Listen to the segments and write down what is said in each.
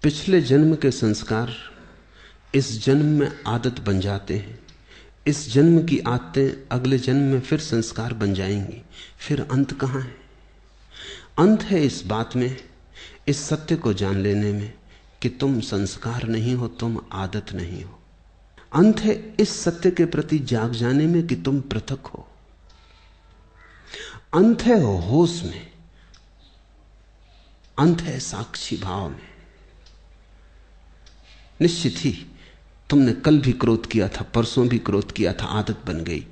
पिछले जन्म के संस्कार इस जन्म में आदत बन जाते हैं। इस जन्म की आदतें अगले जन्म में फिर संस्कार बन जाएंगी। फिर अंत कहां है? अंत है इस बात में, इस सत्य को जान लेने में कि तुम संस्कार नहीं हो, तुम आदत नहीं हो। अंत है इस सत्य के प्रति जाग जाने में कि तुम पृथक हो। अंत है होश में, अंत है साक्षी भाव में। निश्चित ही तुमने कल भी क्रोध किया था, परसों भी क्रोध किया था, आदत बन गई।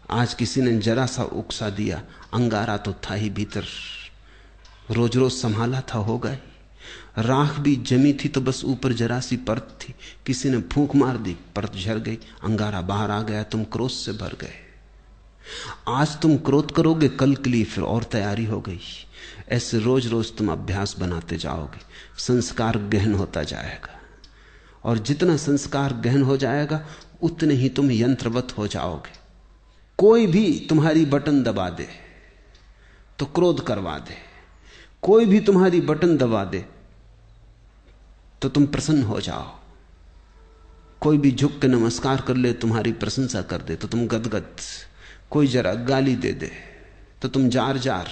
आज किसी ने जरा सा उकसा दिया, अंगारा तो था ही भीतर, रोज रोज संभाला था, हो गई। राख भी जमी थी तो बस ऊपर जरा सी परत थी, किसी ने फूंक मार दी, परत झड़ गई, अंगारा बाहर आ गया, तुम क्रोध से भर गए। आज तुम क्रोध करोगे, कल के लिए फिर और तैयारी हो गई। ऐसे रोज रोज तुम अभ्यास बनाते जाओगे, संस्कार गहन होता जाएगा। और जितना संस्कार गहन हो जाएगा उतने ही तुम यंत्रवत हो जाओगे। कोई भी तुम्हारी बटन दबा दे तो क्रोध करवा दे, कोई भी तुम्हारी बटन दबा दे तो तुम प्रसन्न हो जाओ, कोई भी झुक के नमस्कार कर ले, तुम्हारी प्रशंसा कर दे तो तुम गदगद, कोई जरा गाली दे दे तो तुम जार जार।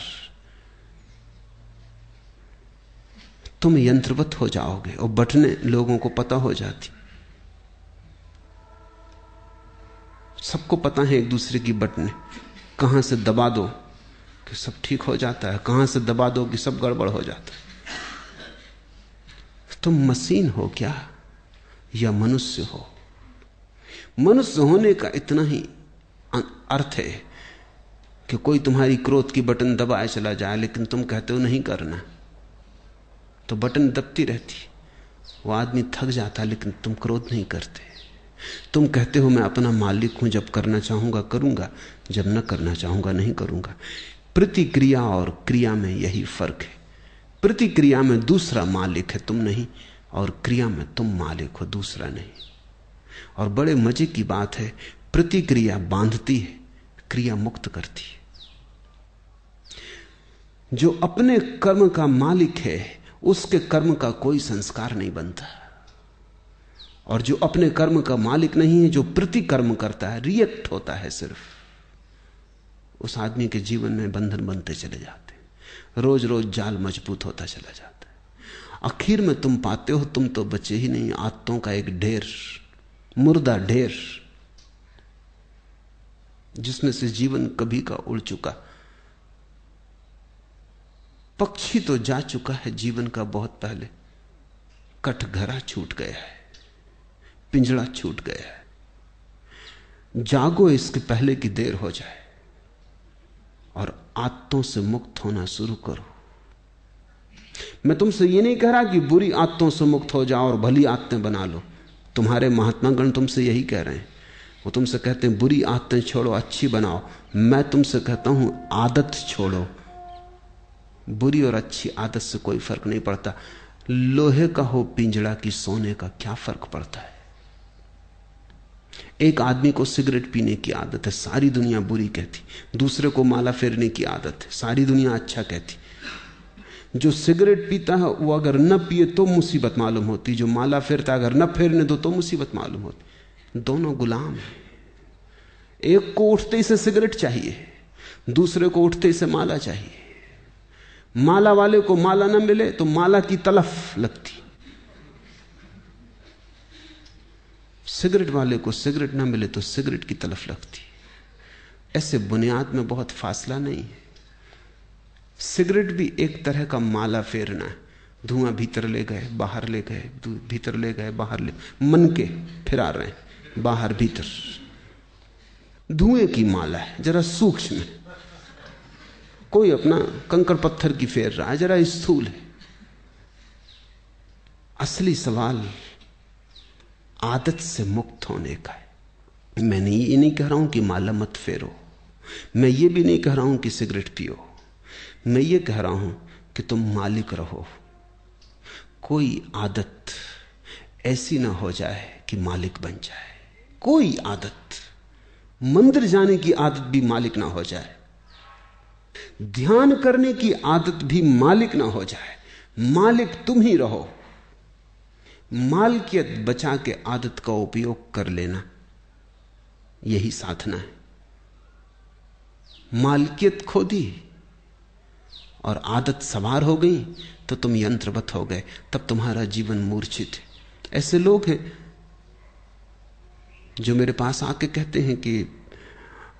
तुम यंत्रवत हो जाओगे और बटने लोगों को पता हो जाती। सबको पता है एक दूसरे की बटने, कहां से दबा दो कि सब ठीक हो जाता है, कहां से दबा दो कि सब गड़बड़ हो जाता है। तुम मशीन हो क्या या मनुष्य हो? मनुष्य होने का इतना ही अर्थ है कि कोई तुम्हारी क्रोध की बटन दबाए चला जाए, लेकिन तुम कहते हो नहीं करना, तो बटन दबती रहती। वो आदमी थक जाता, लेकिन तुम क्रोध नहीं करते। तुम कहते हो मैं अपना मालिक हूं, जब करना चाहूंगा करूंगा, जब न करना चाहूंगा नहीं करूंगा। प्रतिक्रिया और क्रिया में यही फर्क है। प्रतिक्रिया में दूसरा मालिक है, तुम नहीं, और क्रिया में तुम मालिक हो, दूसरा नहीं। और बड़े मजे की बात है, प्रतिक्रिया बांधती है, क्रिया मुक्त करती है। जो अपने कर्म का मालिक है उसके कर्म का कोई संस्कार नहीं बनता, और जो अपने कर्म का मालिक नहीं है, जो प्रतिकर्म करता है, रिएक्ट होता है सिर्फ, उस आदमी के जीवन में बंधन बनते चले जाते हैं। रोज रोज जाल मजबूत होता चला जाता है। आखिर में तुम पाते हो तुम तो बचे ही नहीं, आदतों का एक ढेर, मुर्दा ढेर, जिसमें से जीवन कभी का उड़ चुका। पक्षी तो जा चुका है जीवन का बहुत पहले, कटघरा छूट गया है, पिंजड़ा छूट गया है। जागो इसके पहले कि देर हो जाए, और आदतों से मुक्त होना शुरू करो। मैं तुमसे ये नहीं कह रहा कि बुरी आदतों से मुक्त हो जाओ और भली आदतें बना लो। तुम्हारे महात्मागण तुमसे यही कह रहे हैं। वो तुमसे कहते हैं बुरी आदतें छोड़ो, अच्छी बनाओ। मैं तुमसे कहता हूं आदत छोड़ो। बुरी और अच्छी आदत से कोई फर्क नहीं पड़ता। लोहे का हो पिंजड़ा की सोने का, क्या फर्क पड़ता है? एक आदमी को सिगरेट पीने की आदत है, सारी दुनिया बुरी कहती। दूसरे को माला फेरने की आदत है, सारी दुनिया अच्छा कहती। जो सिगरेट पीता है वो अगर न पिए तो मुसीबत मालूम होती, जो माला फेरता अगर न फेरने दो तो मुसीबत मालूम होती। दोनों गुलाम हैं। एक को उठते ही से सिगरेट चाहिए, दूसरे को उठते ही से माला चाहिए। माला वाले को माला ना मिले तो माला की तलफ लगती, सिगरेट वाले को सिगरेट ना मिले तो सिगरेट की तलफ लगती। ऐसे बुनियाद में बहुत फासला नहीं है। सिगरेट भी एक तरह का माला फेरना है। धुआं भीतर ले गए, बाहर ले गए, भीतर ले गए, बाहर ले, मन के फिरा रहे हैं, बाहर भीतर। धुएं की माला है, जरा सूक्ष्म है। कोई अपना कंकड़ पत्थर की फेर रहा है, जरा स्थूल है। असली सवाल आदत से मुक्त होने का है। मैं ये नहीं कह रहा हूं कि माला मत फेरो, मैं ये भी नहीं कह रहा हूं कि सिगरेट पियो। मैं ये कह रहा हूं कि तुम मालिक रहो। कोई आदत ऐसी ना हो जाए कि मालिक बन जाए। कोई आदत, मंदिर जाने की आदत भी मालिक ना हो जाए, ध्यान करने की आदत भी मालिक ना हो जाए। मालिक तुम ही रहो। मालकियत बचा के आदत का उपयोग कर लेना, यही साधना है। मालकियत खो दी और आदत सवार हो गई तो तुम यंत्रवत हो गए, तब तुम्हारा जीवन मूर्छित है। ऐसे लोग हैं जो मेरे पास आके कहते हैं कि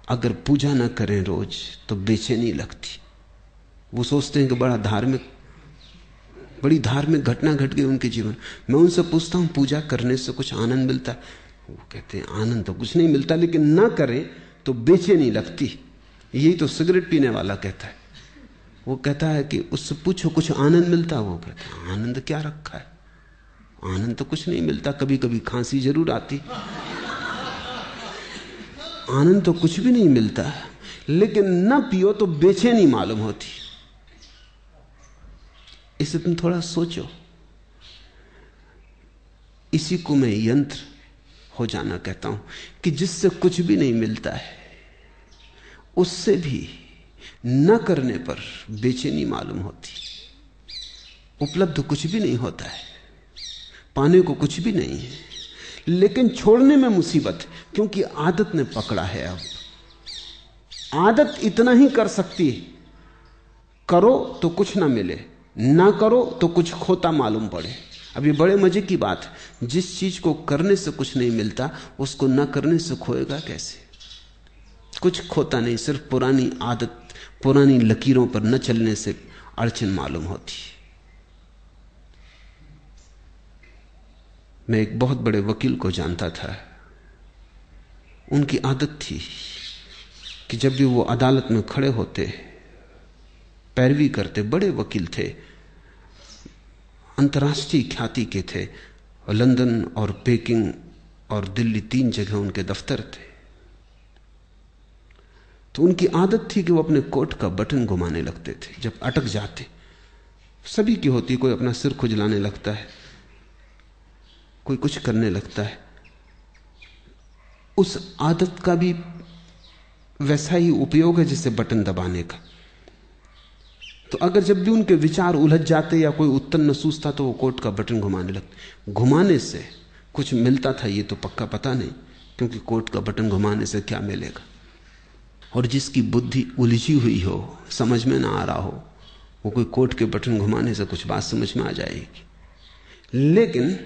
अगर पूजा ना करें रोज तो बेचैनी लगती। वो सोचते हैं कि बड़ी धार्मिक घटना घट गई उनके जीवन। मैं उनसे पूछता हूं पूजा करने से कुछ आनंद मिलता है? वो कहते हैं आनंद तो कुछ नहीं मिलता, लेकिन ना करें तो बेचैनी लगती। यही तो सिगरेट पीने वाला कहता है। वो कहता है कि उससे पूछो कुछ आनंद मिलता? वो कहता है आनंद क्या रखा है, आनंद तो कुछ नहीं मिलता, कभी कभी खांसी जरूर आती, आनंद तो कुछ भी नहीं मिलता। लेकिन ना पियो तो बेचैनी मालूम होती। इसे तुम थोड़ा सोचो। इसी को मैं यंत्र हो जाना कहता हूं कि जिससे कुछ भी नहीं मिलता है, उससे भी न करने पर बेचैनी मालूम होती। उपलब्ध कुछ भी नहीं होता है, पाने को कुछ भी नहीं है, लेकिन छोड़ने में मुसीबत है, क्योंकि आदत ने पकड़ा है। अब आदत इतना ही कर सकती है, करो तो कुछ ना मिले, ना करो तो कुछ खोता मालूम पड़े। अब ये बड़े मजे की बात है, जिस चीज को करने से कुछ नहीं मिलता उसको ना करने से खोएगा कैसे? कुछ खोता नहीं, सिर्फ पुरानी आदत, पुरानी लकीरों पर न चलने से अड़चन मालूम होती। मैं एक बहुत बड़े वकील को जानता था। उनकी आदत थी कि जब भी वो अदालत में खड़े होते, पैरवी करते, बड़े वकील थे, अंतर्राष्ट्रीय ख्याति के थे, लंदन और पेकिंग और दिल्ली 3 जगह उनके दफ्तर थे। तो उनकी आदत थी कि वो अपने कोट का बटन घुमाने लगते थे जब अटक जाते। सभी की होती, कोई अपना सिर खुजलाने लगता है, कोई कुछ करने लगता है। उस आदत का भी वैसा ही उपयोग है जैसे बटन दबाने का। तो अगर जब भी उनके विचार उलझ जाते या कोई उत्तर न सूझता तो वो कोट का बटन घुमाने लगते। घुमाने से कुछ मिलता था ये तो पक्का पता नहीं, क्योंकि कोट का बटन घुमाने से क्या मिलेगा। और जिसकी बुद्धि उलझी हुई हो, समझ में ना आ रहा हो, वो कोई कोट के बटन घुमाने से कुछ बात समझ में आ जाएगी। लेकिन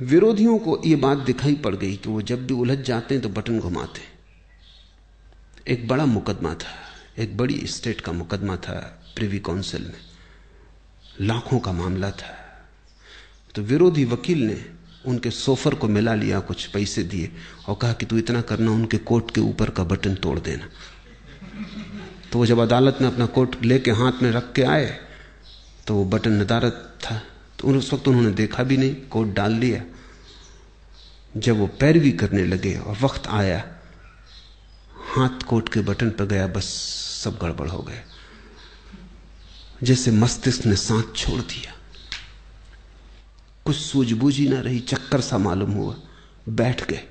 विरोधियों को यह बात दिखाई पड़ गई कि वो जब भी उलझ जाते हैं तो बटन घुमाते। एक बड़ा मुकदमा था, एक बड़ी स्टेट का मुकदमा था प्रिवी काउंसिल में, लाखों का मामला था। तो विरोधी वकील ने उनके सोफर को मिला लिया, कुछ पैसे दिए और कहा कि तू इतना करना, उनके कोट के ऊपर का बटन तोड़ देना। तो वो जब अदालत में अपना कोट लेके हाथ में रख के आए तो वो बटन नदारद था। तो उस वक्त उन्होंने देखा भी नहीं, कोट डाल लिया। जब वो पैरवी करने लगे और वक्त आया, हाथ कोट के बटन पर गया, बस सब गड़बड़ हो गया। जैसे मस्तिष्क ने सांस छोड़ दिया, कुछ सूझबूझ ही ना रही, चक्कर सा मालूम हुआ, बैठ गए।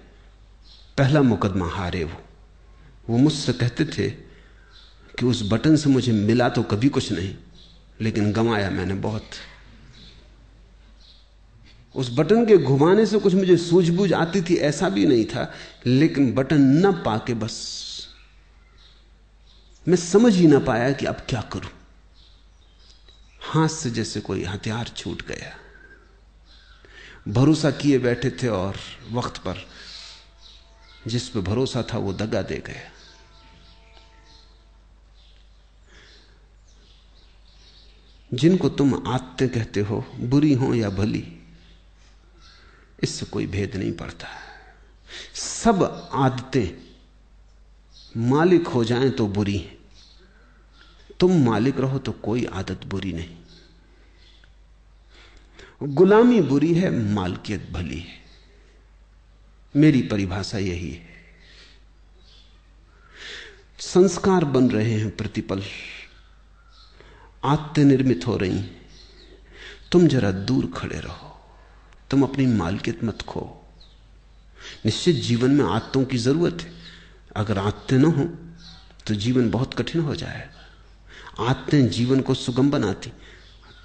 पहला मुकदमा हारे वो मुझसे कहते थे कि उस बटन से मुझे मिला तो कभी कुछ नहीं, लेकिन गंवाया मैंने बहुत। उस बटन के घुमाने से कुछ मुझे सूझबूझ आती थी ऐसा भी नहीं था, लेकिन बटन न पाके बस मैं समझ ही ना पाया कि अब क्या करूं। हाथ से जैसे कोई हथियार छूट गया। भरोसा किए बैठे थे और वक्त पर जिस पे भरोसा था वो दगा दे गया। जिनको तुम आदतें कहते हो, बुरी हो या भली, इससे कोई भेद नहीं पड़ता। सब आदतें मालिक हो जाएं तो बुरी हैं, तुम मालिक रहो तो कोई आदत बुरी नहीं। गुलामी बुरी है, मालकियत भली है। मेरी परिभाषा यही है। संस्कार बन रहे हैं प्रतिपल, आदतें निर्मित हो रही हैं। तुम जरा दूर खड़े रहो, तुम अपनी मालकियत मत खो। निश्चित जीवन में आदतों की जरूरत है। अगर आदतें न हो तो जीवन बहुत कठिन हो जाएगा। आदतें जीवन को सुगम बनाती।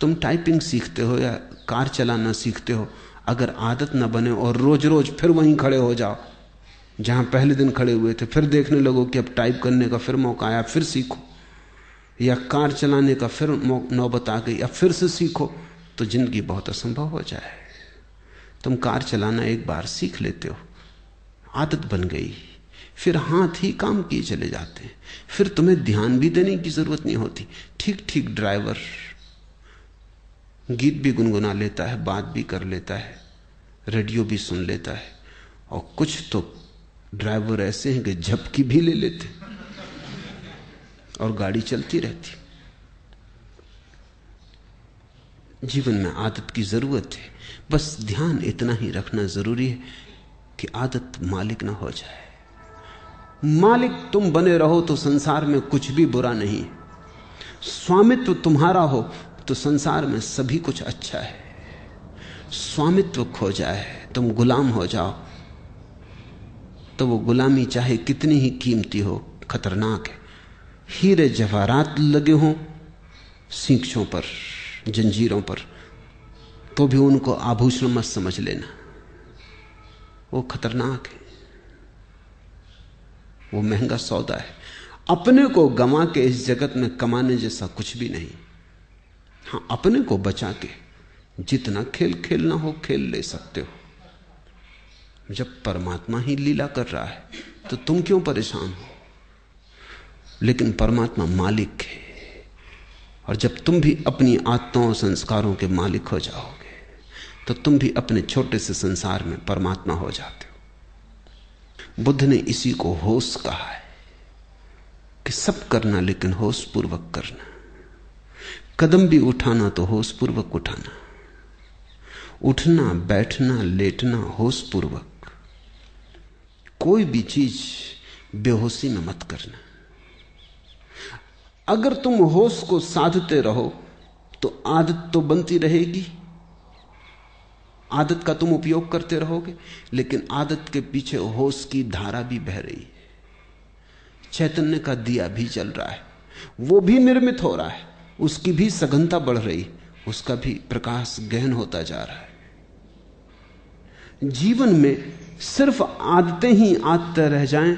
तुम टाइपिंग सीखते हो या कार चलाना सीखते हो, अगर आदत ना बने और रोज रोज फिर वहीं खड़े हो जाओ जहां पहले दिन खड़े हुए थे, फिर देखने लगो कि अब टाइप करने का फिर मौका आया, फिर सीखो, या कार चलाने का फिर नौबत आ गई, अब फिर से सीखो, तो जिंदगी बहुत असंभव हो जाए। तुम कार चलाना एक बार सीख लेते हो, आदत बन गई, फिर हाथ ही काम किए चले जाते हैं, फिर तुम्हें ध्यान भी देने की जरूरत नहीं होती। ठीक ठीक ड्राइवर गीत भी गुनगुना लेता है, बात भी कर लेता है, रेडियो भी सुन लेता है, और कुछ तो ड्राइवर ऐसे हैं कि झपकी भी ले लेते और गाड़ी चलती रहती। जीवन में आदत की जरूरत है, बस ध्यान इतना ही रखना जरूरी है कि आदत मालिक ना हो जाए। मालिक तुम बने रहो तो संसार में कुछ भी बुरा नहीं। स्वामित्व तुम्हारा हो तो संसार में सभी कुछ अच्छा है। स्वामित्व खो जाए, तुम गुलाम हो जाओ, तो वो गुलामी चाहे कितनी ही कीमती हो, खतरनाक है। हीरे जवाहरात लगे हों सींखों पर, जंजीरों पर, तो भी उनको आभूषण मत समझ लेना, वो खतरनाक है, वो महंगा सौदा है। अपने को गंवा के इस जगत में कमाने जैसा कुछ भी नहीं। हां, अपने को बचा के जितना खेल खेलना हो खेल ले सकते हो। जब परमात्मा ही लीला कर रहा है तो तुम क्यों परेशान हो? लेकिन परमात्मा मालिक है, और जब तुम भी अपनी आत्माओं और संस्कारों के मालिक हो जाओगे तो तुम भी अपने छोटे से संसार में परमात्मा हो जाते हो। बुद्ध ने इसी को होश कहा है कि सब करना लेकिन होश पूर्वक करना। कदम भी उठाना तो होश पूर्वक उठाना, उठना बैठना लेटना होश पूर्वक। कोई भी चीज बेहोशी में मत करना। अगर तुम होश को साधते रहो तो आदत तो बनती रहेगी, आदत का तुम उपयोग करते रहोगे, लेकिन आदत के पीछे होश की धारा भी बह रही है। चैतन्य का दिया भी जल रहा है, वो भी निर्मित हो रहा है, उसकी भी सघनता बढ़ रही, उसका भी प्रकाश गहन होता जा रहा है। जीवन में सिर्फ आदतें ही आदतें रह जाएं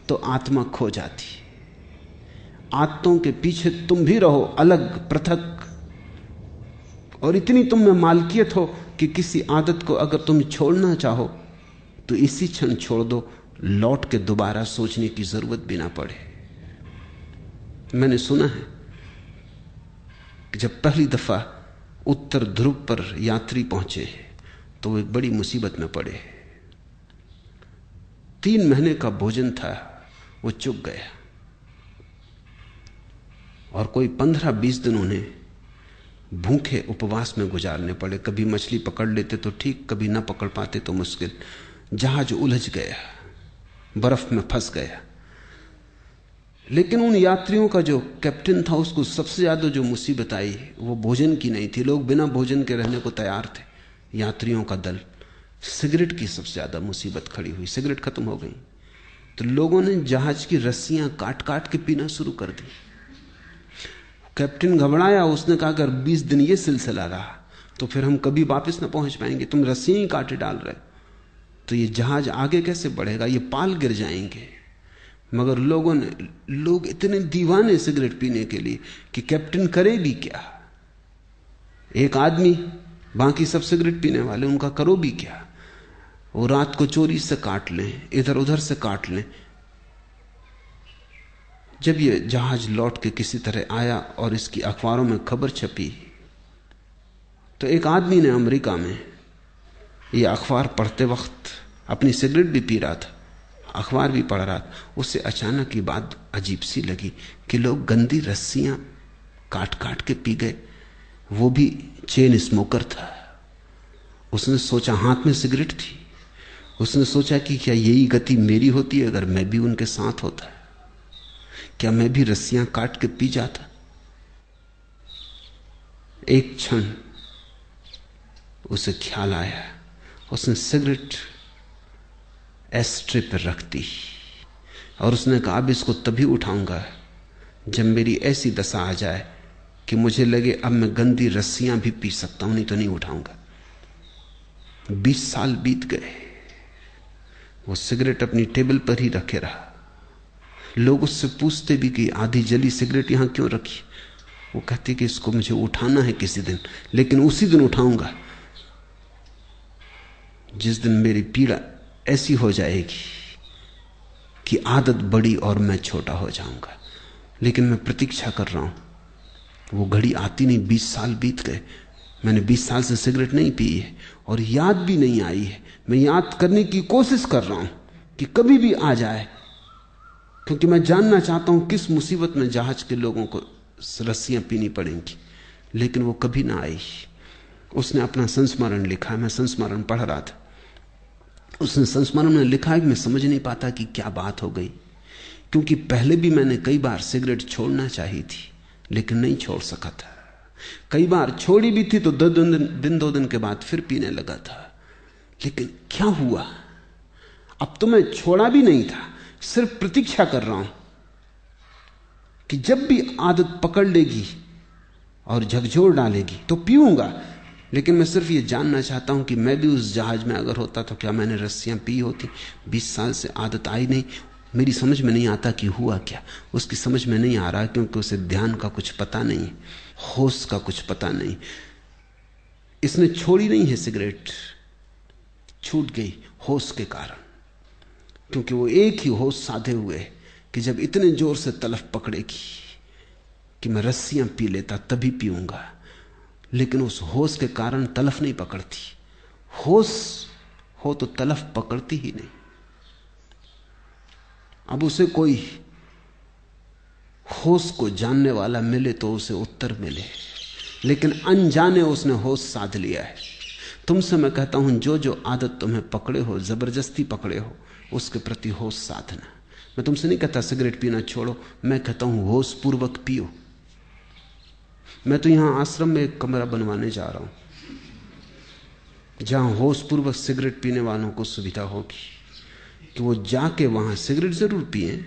तो आत्मा खो जाती है। आदतों के पीछे तुम भी रहो अलग पृथक, और इतनी तुम में मालकियत हो कि किसी आदत को अगर तुम छोड़ना चाहो तो इसी क्षण छोड़ दो, लौट के दोबारा सोचने की जरूरत भी ना पड़े। मैंने सुना है कि जब पहली दफा उत्तर ध्रुव पर यात्री पहुंचे तो वो एक बड़ी मुसीबत में पड़े। 3 महीने का भोजन था, वो चुक गया, और कोई 15-20 दिन उन्हें भूखे उपवास में गुजारने पड़े। कभी मछली पकड़ लेते तो ठीक, कभी ना पकड़ पाते तो मुश्किल। जहाज उलझ गया, बर्फ में फंस गया। लेकिन उन यात्रियों का जो कैप्टन था, उसको सबसे ज्यादा जो मुसीबत आई वो भोजन की नहीं थी। लोग बिना भोजन के रहने को तैयार थे, यात्रियों का दल। सिगरेट की सबसे ज्यादा मुसीबत खड़ी हुई। सिगरेट खत्म हो गई तो लोगों ने जहाज की रस्सियां काट काट के पीना शुरू कर दी। कैप्टन घबराया, उसने कहा अगर 20 दिन ये सिलसिला रहा तो फिर हम कभी वापस ना पहुंच पाएंगे। तुम रस्सियां ही काटे डाल रहे तो ये जहाज आगे कैसे बढ़ेगा, ये पाल गिर जाएंगे। मगर लोग इतने दीवाने सिगरेट पीने के लिए कि कैप्टन करे भी क्या। एक आदमी, बाकी सब सिगरेट पीने वाले, उनका करो भी क्या। वो रात को चोरी से काट लें, इधर उधर से काट लें। जब ये जहाज लौट के किसी तरह आया और इसकी अखबारों में खबर छपी तो एक आदमी ने अमेरिका में ये अखबार पढ़ते वक्त अपनी सिगरेट भी पी रहा था, अखबार भी पढ़ रहा था। उसे अचानक ये बात अजीब सी लगी कि लोग गंदी रस्सियां काट काट के पी गए। वो भी चेन स्मोकर था। उसने सोचा, हाथ में सिगरेट थी, उसने सोचा कि क्या यही गति मेरी होती है अगर मैं भी उनके साथ होता? क्या मैं भी रस्सियां काट के पी जाता? एक क्षण उसे ख्याल आया, उसने सिगरेट एस्ट्रे पर रख दी और उसने कहा अब इसको तभी उठाऊंगा जब मेरी ऐसी दशा आ जाए कि मुझे लगे अब मैं गंदी रस्सियां भी पी सकता हूं, नहीं तो नहीं उठाऊंगा। 20 साल बीत गए, वो सिगरेट अपनी टेबल पर ही रखे रहा। लोग उससे पूछते भी कि आधी जली सिगरेट यहां क्यों रखी। वो कहती कि इसको मुझे उठाना है किसी दिन, लेकिन उसी दिन उठाऊंगा जिस दिन मेरी पीड़ा ऐसी हो जाएगी कि आदत बड़ी और मैं छोटा हो जाऊंगा। लेकिन मैं प्रतीक्षा कर रहा हूं। वो घड़ी आती नहीं। 20 साल बीत गए, मैंने 20 साल से सिगरेट नहीं पी है और याद भी नहीं आई है। मैं याद करने की कोशिश कर रहा हूं कि कभी भी आ जाए, क्योंकि मैं जानना चाहता हूं किस मुसीबत में जहाज के लोगों को रस्सियां पीनी पड़ेंगी। लेकिन वो कभी ना आई। उसने अपना संस्मरण लिखा, मैं संस्मरण पढ़ रहा था। उसने संस्मरण में लिखा है कि मैं समझ नहीं पाता कि क्या बात हो गई, क्योंकि पहले भी मैंने कई बार सिगरेट छोड़ना चाहिए थी लेकिन नहीं छोड़ सका था। कई बार छोड़ी भी थी तो 2 दिन के बाद फिर पीने लगा था। लेकिन क्या हुआ? अब तो मैं छोड़ा भी नहीं था, सिर्फ प्रतीक्षा कर रहा हूं कि जब भी आदत पकड़ लेगी और झकझोर डालेगी तो पीऊंगा। लेकिन मैं सिर्फ ये जानना चाहता हूं कि मैं भी उस जहाज में अगर होता तो क्या मैंने रस्सियां पी होती। 20 साल से आदत आई नहीं। मेरी समझ में नहीं आता कि हुआ क्या। उसकी समझ में नहीं आ रहा, क्योंकि उसे ध्यान का कुछ पता नहीं, होश का कुछ पता नहीं। इसने छोड़ी नहीं है सिगरेट, छूट गई होश के कारण, क्योंकि वो एक ही होश साधे हुए कि जब इतने जोर से तलफ पकड़ेगी कि मैं रस्सियां पी लेता तभी पीऊंगा। लेकिन उस होश के कारण तलफ नहीं पकड़ती। होश हो तो तलफ पकड़ती ही नहीं। अब उसे कोई होश को जानने वाला मिले तो उसे उत्तर मिले, लेकिन अनजाने उसने होश साध लिया है। तुमसे मैं कहता हूं, जो जो आदत तुम्हें पकड़े हो, जबरदस्ती पकड़े हो, उसके प्रति होश साधना। मैं तुमसे नहीं कहता सिगरेट पीना छोड़ो, मैं कहता हूं होश पूर्वक पियो। मैं तो यहां आश्रम में एक कमरा बनवाने जा रहा हूं जहां होश पूर्वक सिगरेट पीने वालों को सुविधा होगी कि वो जाके वहां सिगरेट जरूर पिए,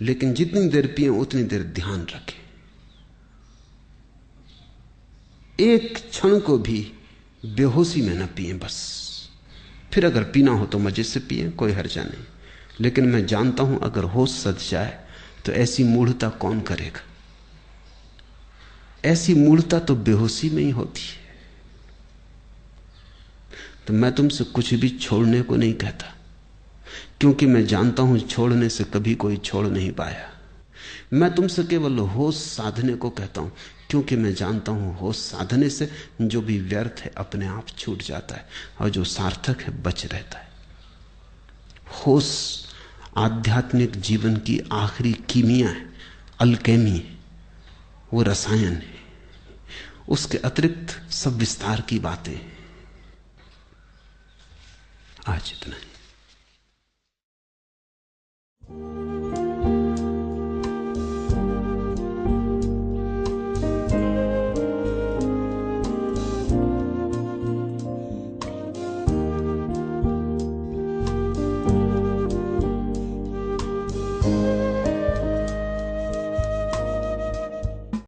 लेकिन जितनी देर पिए उतनी देर ध्यान रखें। एक क्षण को भी बेहोशी में न पिए बस। फिर अगर पीना हो तो मजे से पिए, कोई हर्जा नहीं। लेकिन मैं जानता हूं अगर होश सध जाए तो ऐसी मूढ़ता कौन करेगा। ऐसी मूढ़ता तो बेहोशी में ही होती है। तो मैं तुमसे कुछ भी छोड़ने को नहीं कहता, क्योंकि मैं जानता हूं छोड़ने से कभी कोई छोड़ नहीं पाया। मैं तुमसे केवल होश साधने को कहता हूं, क्योंकि मैं जानता हूं होश साधने से जो भी व्यर्थ है अपने आप छूट जाता है और जो सार्थक है बच रहता है। होश आध्यात्मिक जीवन की आखिरी कीमिया है, अल्केमी है, वो रसायन है। उसके अतिरिक्त सब विस्तार की बातें हैं। आज इतना ही।